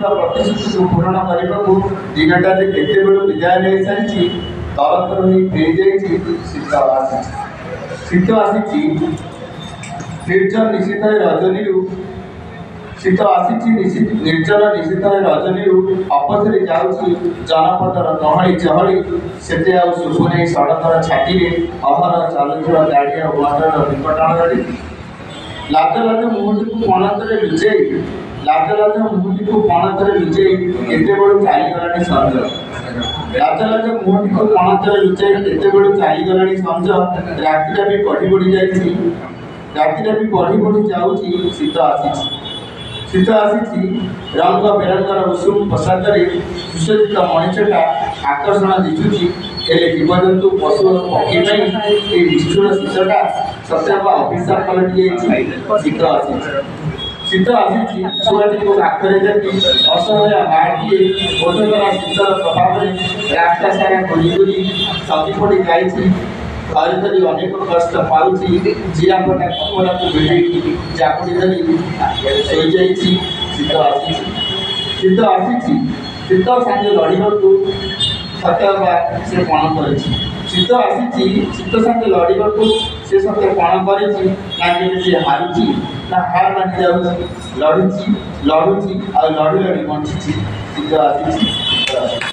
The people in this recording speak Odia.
ପ୍ରତିଶ୍ରୁତିକୁ ପୂରଣ କରିବାକୁ ଦିନଟାରେ କେତେବେଳୁ ବିଦାୟ ନେଇସାରିଛି। ତରତର ହୋଇ ଫେରିଯାଇଛି। ଶୀତ ଆସିଛି, ଶୀତ ଆସିଛି ନିର୍ଜନ ନିଶିତ ରଜନୀରୁ। ଶୀତ ଆସିଛି ନିର୍ଜନ ନିଶିତ ରଜନୀରୁ। ଅପଥରେ ଯାଉଛି ଜନପଦର ଗହଳି ଚହଳି। ସେତେ ଆଉ ଶୁଭୁନେଇ ସଡ଼କର ଛାତିରେ ଅହର ଚାଲୁଥିବା ଗାଡ଼ି ଆଉ ମଟର ବିକଟାଳରେ। ଲାଜ ଲାଜ ମୁହଁଟିକୁ ପଣତରେ ଲୁଚେଇ, ଲାଜ ଲାଜ ମୁହଁଟିକୁ ପଣତରେ ଲୁଚେଇ କେତେବେଳୁ ଚାଲିଗଲାଣି ସଞ୍ଜ। ଲାଜ ଲାଜ ମୁହଁଟିକୁ ପଣତରେ ଲୁଚେଇ କେତେବେଳୁ ଚାଲିଗଲାଣି ସଞ୍ଜ। ରାତିଟା ବି ବଢ଼ି ବଢ଼ି ଯାଇଛି, ରାତିଟା ବି ବଢ଼ି ବଢ଼ି ଯାଉଛି। ଶୀତ ଆସିଛି, ଶୀତ ଆସିଛି ରଙ୍ଗ ବେରଙ୍ଗର ଉଷୁମ ପୋଷାକରେ। ସୁସଜ୍ଜିତ ମଣିଷଟା ଆକର୍ଷଣ ଦିଶୁଛି, ହେଲେ ଜୀବଜନ୍ତୁ ପଶୁ ପକ୍ଷୀ ପାଇଁ ଏହି ନିଷ୍ଠୁର ଶୀତଟା ସତେଅବା ଅଭିଶାପ ପାଲଟି ଯାଇଛି। ଶୀତ ଆସିଛି, ଶୀତ ଆସିଛି ଛୁଆଟିକୁ କାଖରେ ଜାକି ଅସହାୟ ମାଟିଏ ବୋଧକରା ଶୀତର ପ୍ରଭାବରେ ରାସ୍ତା ସାରା ଘୁରି ଘୁରି ଥକି ପଡ଼ି ଯାଇଛି। ଘରେ ଧରି ଅନେକ କଷ୍ଟ ପାଉଛି। ଜିରାଫଟା କପଡ଼ାକୁ ଭିଡ଼େଇ ଜାକୁଡ଼ି ଧରି ଶୋଇଯାଇଛି। ଶୀତ ଆସିଛି, ଶୀତ ଆସିଛି ଶୀତ ସାଙ୍ଗେ ଲଢ଼ିବାକୁ ସତେଅବା ସେ ପଣ କରିଛି। ଶୀତ ଆସିଛି ଶୀତ ସାଙ୍ଗେ ଲଢ଼ିବାକୁ ସେ ସତେ ପଣ କରିଛି। ନା କେବେ ସେ ହାରୁଛି ନା ହାର ମାନି ଯାଉଛି। ଲଢ଼ୁଛି ଲଢ଼ୁଛି ଆଉ ଲଢ଼ି ଲଢ଼ି ବଞ୍ଚିଛି। ଶୀତ ଆସିଛି, ଶୀତ ଆସିଛି।